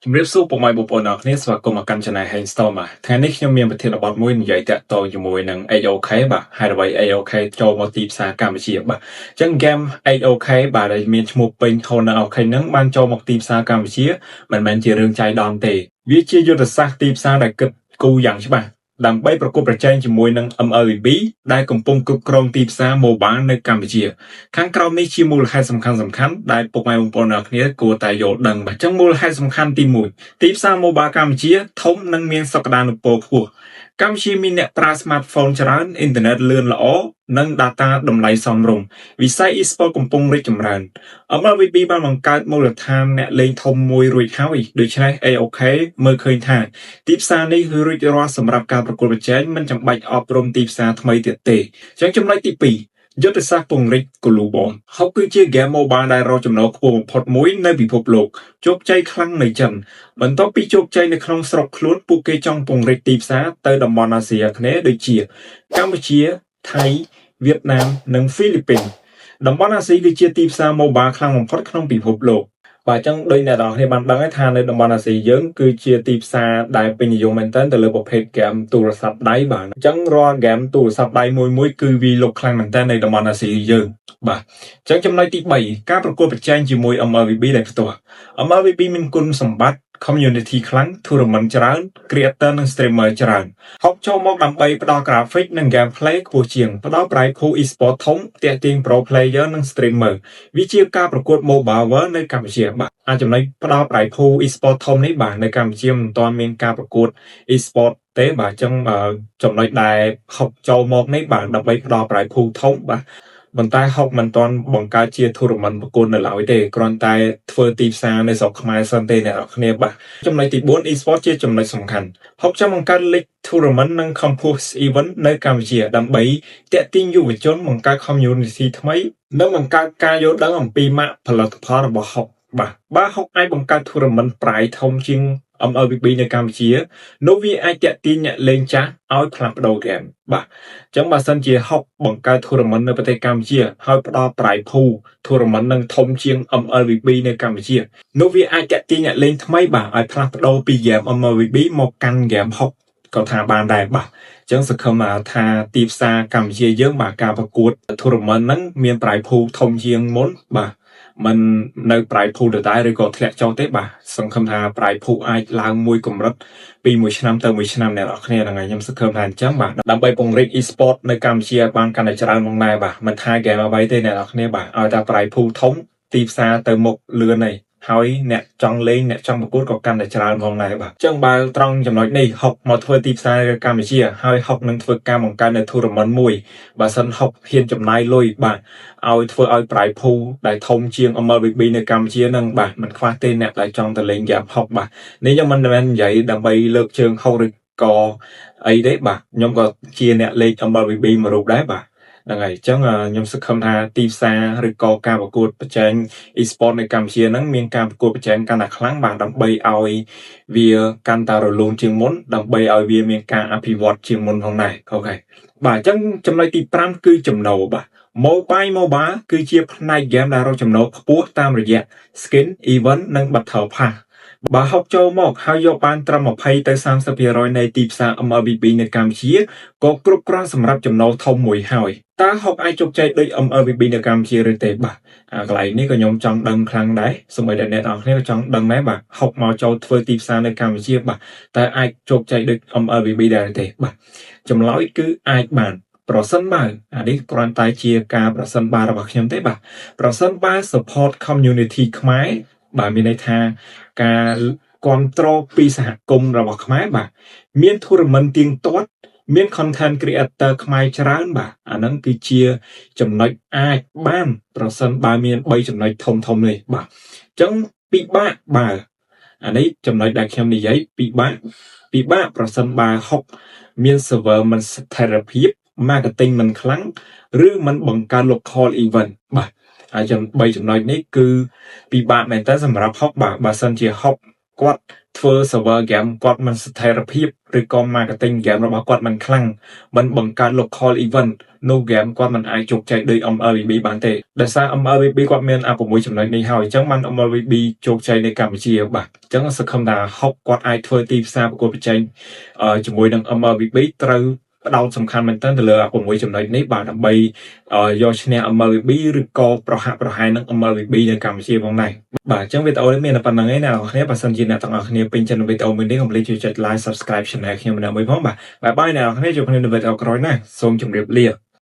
ជំរាបសួរពុកម៉ែបងប្អូនអរគ្នាស្វាគមន៍មកកាន់ Channel Handstorm បាទថ្ងៃនេះខ្ញុំមានប្រធានបទមួយនិយាយតាក់ទងជាមួយនឹង AOK បាទហើយអ្វី AOK ចូលមកទីផ្សារកម្ពុជាបាទអញ្ចឹង game AOK បាទដែលមានឈ្មោះពេញ Honor OK ហ្នឹងបានចូលមកទីផ្សារកម្ពុជាមិនមែនជារឿងចៃដន្យទេវាជាយុទ្ធសាស្ត្រទីផ្សារដែលគិតគូរយ៉ាងច្បាស់ដើម្បីប្រកួតប្រជែងជាមួយនឹង MLBB ដែលកំពុងគ្រប់គ្រងទីផ្សារ Mobile នៅកម្ពុជាខាងក្រោមនេះជាមូលហេតុសំខាន់ៗដែលពុកម៉ែបងប្អូនអ្នកគ្នាគួរតែយល់ដឹងបាទអញ្ចឹងមូលហេតុសំខាន់ទី1ទីផ្សារ Mobile កម្ពុជាធំនិងមានសក្តានុពលខ្ពស់កម្ពុជាមានអ្នកប្រើ smartphone ច្រើនអ៊ីនធឺណិតលឿនល្អនិង data តម្លៃសមរម្យវិស័យ e-sport កំពុងរីកចម្រើន MLBB បានបង្កើតមូលដ្ឋានអ្នកលេងធំមួយរួចហើយដូច្នេះ AOK មើលឃើញថាទីផ្សារនេះរួចរាល់សម្រាប់ការប្រកួតប្រជែងមិនចាំបាច់អប់រំទីផ្សារថ្មីទៀតទេអញ្ចឹងចំណុចទី2យុទ្ធសាស្ត្រពង្រីក Global ហុកគឺជា game mobile ដែលរកចំណូលខ្ពស់បំផុតមួយនៅពិភពលោកជោគជ័យខ្លាំងនៅចិនបន្ទាប់ពីជោគជ័យនៅក្នុងស្រុកខ្លួនពួកគេចង់ពង្រីកទីផ្សារទៅតំបន់អាស៊ីអាគ្នេយ៍ដូចជាកម្ពុជាថៃវៀតណាមនិងហ្វីលីពីនតំបន់អាស៊ីគឺជាទីផ្សារ mobile ខ្លាំងបំផុតក្នុងពិភពលោកបាទអញ្ចឹងដូចអ្នកនរគ្នាបានដឹងហើយថានៅតំបន់អាស៊ីយើងគឺជាទីផ្សារដែលពេញនិយមមែនទែនទៅលើប្រភេទហ្គេមទូរស័ព្ទដៃបាទអញ្ចឹងរាល់ហ្គេមទូរស័ព្ទដៃមួយគឺវាលុកខ្លាំងមែនទែននៅតំបន់អាស៊ីយើងបាទអញ្ចឹងចំណុចទី3ការប្រកួតប្រជែងជាមួយ MLBB ដែលផ្ទាល់ MLBB មានគុណសម្បត្តិ community ខ្លាំង tournament ច្រើន creator និង streamer ច្រើនហុកចូលមកដើម្បីផ្ដល់ graphic និង gameplay ខ្ពស់ជាងផ្ដល់ prize pool e-sport ធំទាក់ទាញ pro player និង streamer វាជាការប្រកួត mobile world នៅកម្ពុជាបាទអាចចំណុចផ្ដល់ prize pool e-sport ធំនេះបាទនៅកម្ពុជាមិនទាន់មានការប្រកួត e-sport ទេបាទអញ្ចឹងចំណុចដែលហុកចូលមកនេះបាទដើម្បីផ្ដល់ prize pool ធំបាទប៉ុន្តែហុកមិនទាន់បង្កើតជា tournament ប្រកួតនៅឡើយទេគ្រាន់តែធ្វើទីផ្សារនៅស្រុកខ្មែរសិនទេអ្នកនរគ្នាបាទចំណុចទី4 e-sport ជាចំណុចសំខាន់ហុកចង់បង្កើត league tournament និង campus event នៅកម្ពុជាដើម្បីទាក់ទាញយុវជនបង្កើត community ថ្មីនិងបង្កើតការយល់ដឹងអំពីម៉ាកផលិតផលរបស់ហុកបាទហុកអាចបង្កើត tournament prize ធំជាង MLBB នៅកម្ពុជានោះវាអាចទាក់ទាញអ្នកលេងចាស់ឲ្យផ្លាស់ប្ដូរហ្គេមបាទអញ្ចឹងបើសិនជាហុកបង្កើត tournament នៅប្រទេសកម្ពុជាហើយផ្ដល់ prize pool tournament នឹងធំជាង MLBB នៅកម្ពុជានោះវាអាចទាក់ទាញអ្នកលេងថ្មីបាទឲ្យផ្លាស់ប្ដូរពីហ្គេម MLBB មកកាន់ហ្គេមហុកក៏ថាបានដែរបាទអញ្ចឹងសង្ឃឹមថាទីផ្សារកម្ពុជាយើងបាទការប្រកួត tournament ហ្នឹងមាន prize pool ធំជាងមុនបាទมันនៅ price pool ដដែលឬក៏ធ្លាក់ចុះទេបាទសង្ឃឹមថា price pool អាចឡើងមួយកម្រិតពីមួយឆ្នាំទៅមួយឆ្នាំអ្នកនរគ្នាហ្នឹងហើយខ្ញុំសង្ឃឹមថាអញ្ចឹងបាទដើម្បីពង្រីក e-sport នៅកម្ពុជាបានកាន់តែច្រើនផងដែរបាទមិនថា game អ្វីទេអ្នកនរគ្នាបាទឲ្យតែ price pool ធំទីផ្សារទៅមុខលឿនហើយហើយអ្នកចង់លេងអ្នកចង់ប្រកួតក៏កាន់តែច្រើនផងដែរបាទអញ្ចឹងបើត្រង់ចំណុចនេះហុកមកធ្វើទីផ្សារកម្ពុជាហើយហុកនឹងធ្វើការបង្កើតនៅ tournament មួយបើសិនហុកហ៊ានចំណាយលុយបាទឲ្យធ្វើឲ្យ price pool ដែលធំជាង MLBB នៅកម្ពុជានឹងបាទមិនខ្វះទេអ្នកដែលចង់ទៅលេងហ្គេមហុកបាទនេះខ្ញុំមិនមែននិយាយដើម្បីលើកជើងហុកឬក៏អីទេបាទខ្ញុំក៏ជាអ្នកលេង MLBB មួយរូបដែរបាទហ្នឹងហើយអញ្ចឹងខ្ញុំសង្ឃឹមថាទីផ្សារឬក៏ការប្រកួតប្រជែង e-sport នៅកម្ពុជាហ្នឹងមានការប្រកួតប្រជែងកាន់តែខ្លាំងបាទដើម្បីឲ្យវាកាន់តែរលូនជាងមុនដើម្បីឲ្យវាមានការអភិវឌ្ឍជាងមុនផងដែរអូខេបាទអញ្ចឹងចំណុចទី5គឺចំណូលបាទ Mobile គឺជាផ្នែក game ដែលរកចំណូលខ្ពស់តាមរយៈ skin event និង battle passបើហុកចូលមកហើយយកបានត្រឹម20ទៅ30% នៃទីផ្សារ MLBB នៅកម្ពុជាក៏គ្រប់គ្រាន់សម្រាប់ចំណូលធំមួយហើយតើហុកអាចជោគជ័យដូច MLBB នៅកម្ពុជាឬទេបាទកន្លែងនេះក៏ខ្ញុំចង់ដឹងខ្លាំងដែរសូម្បីតែអ្នកនរគ្នាក៏ចង់ដឹងដែរបាទហុកមកចូលធ្វើទីផ្សារនៅកម្ពុជាបាទតើអាចជោគជ័យដូច MLBB ដែរទេបាទចម្លើយគឺអាចបានប្រសិនបើអានេះគ្រាន់តែជាការប្រសិនបើរបស់ខ្ញុំទេបាទប្រសិនបើ support community ខ្មែរបាទមានន័យថាការគ្រប់គ្រងពីសហគមន៍របស់ខ្មែរបាទមាន tournament ទៀងទាត់មាន content creator ខ្មែរច្រើនបាទអាហ្នឹងគឺជាចំណុចអាចបានប្រសិនបើមាន3ចំណុចធំនេះបាទអញ្ចឹងពិបាកបើអានេះចំណុចដែលខ្ញុំនិយាយពិបាកប្រសិនបើហុកមាន server មិនស្ថិរភាព marketing មិនខ្លាំងឬមិនបង្កើត local event បាទហើយ3ចំណុចនេះគឺពិបាកមែនតើសម្រាប់ហុកបាទបើសិនជាហុក គាត់ធ្វើ server game គាត់មិនស្ថិរភាពឬក៏ marketing game របស់គាត់មិនខ្លាំងមិនបង្កើត local event នោះ game គាត់មិនអាចជោគជ័យដោយ MLBB បានទេដោយសារ MLBB គាត់មាន6ចំណុចនេះហើយអញ្ចឹងបាន MLBB ជោគជ័យនៅកម្ពុជាបាទអញ្ចឹងសង្ឃឹមថាហុកគាត់អាចធ្វើទីផ្សារប្រកួតប្រជែងជាមួយនឹង MLBB ត្រូវផ្ដោតសំខាន់មែនទែនទៅលើ6ចំណុចនេះបាទដើម្បីយកឈ្នះ MLBB ឬក៏ប្រហាក់ប្រហែលនឹង MLBB នៅកម្ពុជាផងដែរបាទអញ្ចឹងវីដេអូនេះមានតែប៉ុណ្្នឹងឯងអ្នកនរគ្នាបើសិនជាអ្នកទាំងអស់គ្នាពេញចិត្តនឹងវីដេអូមួយនេះកុំភ្លេចជួយចុច like subscribe channel ខ្ញុំម្នាក់មួយផងបាទបាយបាយអ្នកនរគ្នាជួបគ្នានៅវីដេអូក្រោយណាសូមជម្រាបលា